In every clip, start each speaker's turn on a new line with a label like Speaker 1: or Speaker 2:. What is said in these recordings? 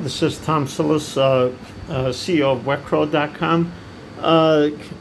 Speaker 1: This is Tom Sillis, CEO of Wecro.com.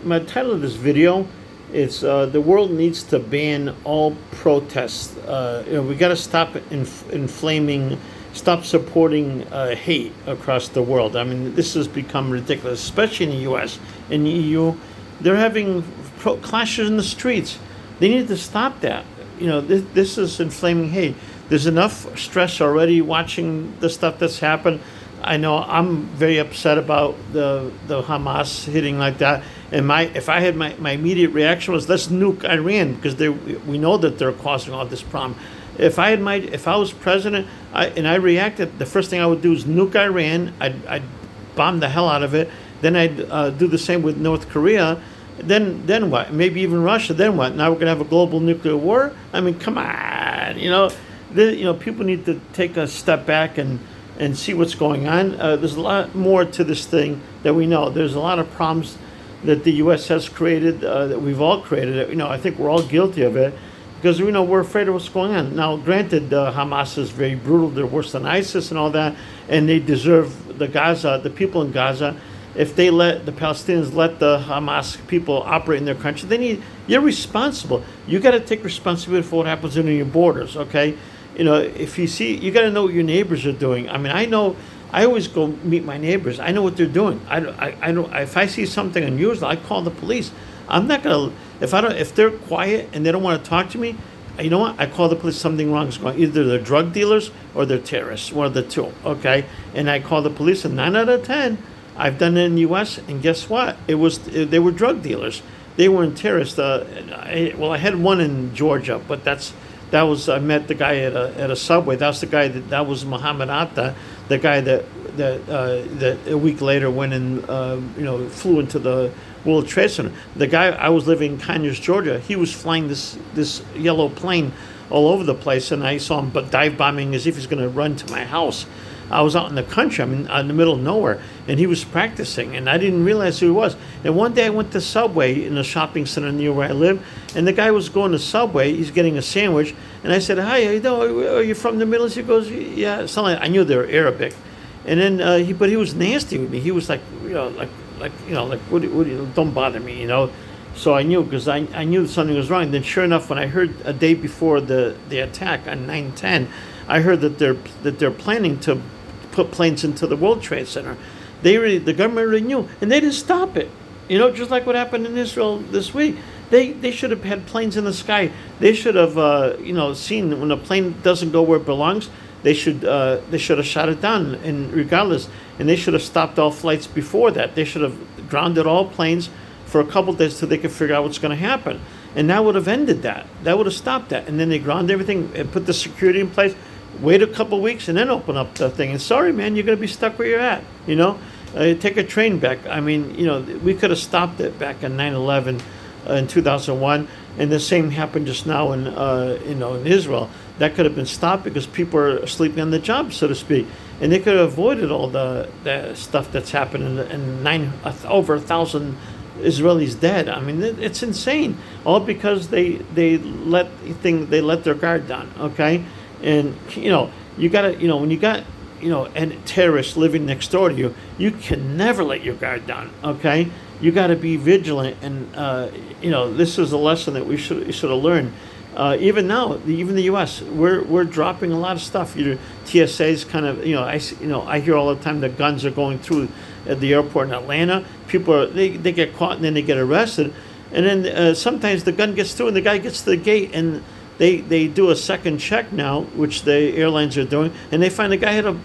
Speaker 1: My title of this video is The World Needs to Ban All Protests. We got to stop inflaming, stop supporting hate across the world. I mean, this has become ridiculous, especially in the U.S. In the EU. They're having clashes in the streets. They need to stop that. This is inflaming hate. There's enough stress already watching the stuff that's happened. I know I'm very upset about the Hamas hitting like that. And if I had my immediate reaction was, let's nuke Iran, because we know that they're causing all this problem. If I was president and I reacted, the first thing I would do is nuke Iran. I'd bomb the hell out of it. Then I'd do the same with North Korea. Then what? Maybe even Russia. Then what? Now we're gonna have a global nuclear war? I mean, come on. People need to take a step back and see what's going on. There's a lot more to this thing that we know. There's a lot of problems that the U.S. has created, that we've all created. I think we're all guilty of it because we're afraid of what's going on. Now, granted, Hamas is very brutal. They're worse than ISIS and all that, and they deserve the people in Gaza. If they let the Palestinians let the Hamas people operate in their country, you're responsible. You got to take responsibility for what happens in your borders. Okay. If you got to know what your neighbors are doing. I mean, I always go meet my neighbors. I know what they're doing. If I see something unusual, I call the police. I'm not gonna, if they're quiet and they don't want to talk to me, you know what? I call the police. Something wrong is going on. Either they're drug dealers or they're terrorists, one of the two. Okay, and I call the police, and 9 out of 10, I've done it in the U.S. And guess what? They were drug dealers. They weren't terrorists. I had one in Georgia, but I met the guy at a subway. That's the guy that was Mohammed Atta, the guy that a week later went and flew into the World Trade Center. The guy, I was living in Conyers, Georgia. He was flying this yellow plane all over the place, and I saw him dive bombing as if he's going to run to my house. I was out in the country, in the middle of nowhere, and he was practicing, and I didn't realize who he was. And one day I went to Subway in a shopping center near where I live, and the guy was going to Subway. He's getting a sandwich, and I said, "Hi, how you doing? Are you from the Middle East?" He goes, "Yeah." I knew they were Arabic, and then he was nasty with me. He was like, what do you, don't bother me, So I knew, because I knew something was wrong. Then sure enough, when I heard a day before the attack on 9/10, I heard that they're planning to put planes into the World Trade Center. The government already knew, and they didn't stop it. Just like what happened in Israel this week. They should have had planes in the sky. They should have seen when a plane doesn't go where it belongs. They should have shot it down, and regardless, and they should have stopped all flights before that. They should have grounded all planes for a couple of days till they could figure out what's going to happen, and that would have ended that. That would have stopped that. And then they ground everything and put the security in place. Wait a couple of weeks and then open up the thing. And sorry, man, you're going to be stuck where you're at. Take a train back. I mean, we could have stopped it back in 9/11 in 2001, and the same happened just now in Israel. That could have been stopped because people are sleeping on the job, so to speak, and they could have avoided all the stuff that's happened and over 1,000 Israelis dead. I mean, it's insane. All because they let their guard down. Okay. And you gotta when you got a terrorist living next door to you, you can never let your guard down. Okay, you got to be vigilant, and this is a lesson that we should have learned. Even now, even the U.S., we're dropping a lot of stuff. TSA's kind of I hear all the time that guns are going through at the airport in Atlanta. People they get caught and then they get arrested, and then sometimes the gun gets through and the guy gets to the gate and They do a second check now, which the airlines are doing, and they find the guy had a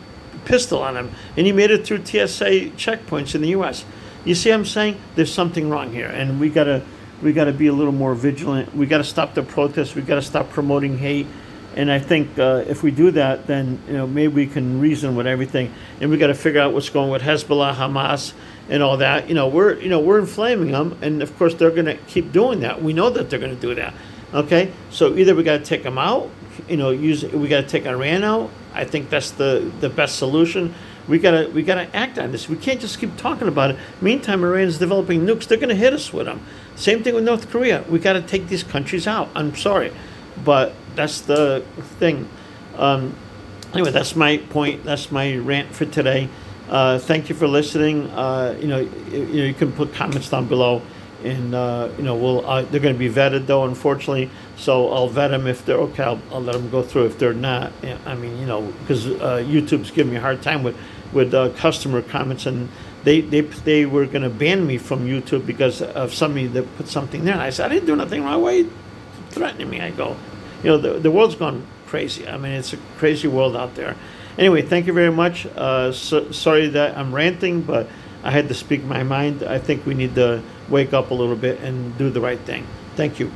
Speaker 1: pistol on him, and he made it through TSA checkpoints in the U.S. You see what I'm saying? There's something wrong here, and we gotta be a little more vigilant. We gotta stop the protests. We gotta stop promoting hate, and I think if we do that, then maybe we can reason with everything, and we gotta figure out what's going with Hezbollah, Hamas, and all that. We're inflaming them, and of course they're gonna keep doing that. We know that they're gonna do that. Okay, so either we got to take them out, we got to take Iran out. I think that's the best solution. We gotta act on this. We can't just keep talking about it. Meantime, Iran is developing nukes. They're going to hit us with them. Same thing with North Korea. We got to take these countries out. I'm sorry, but that's the thing. Anyway, that's my point. That's my rant for today. Thank you for listening. You can put comments down below, and we'll they're going to be vetted though, unfortunately. So I'll vet them if they're okay. I'll let them go through. If they're not, I mean, because YouTube's giving me a hard time with customer comments, and they were going to ban me from YouTube because of somebody that put something there. And I said I didn't do nothing wrong. Why are you threatening me? I go, the world's gone crazy. I mean, it's a crazy world out there. Anyway, thank you very much. Sorry that I'm ranting, but I had to speak my mind. I think we need to wake up a little bit and do the right thing. Thank you.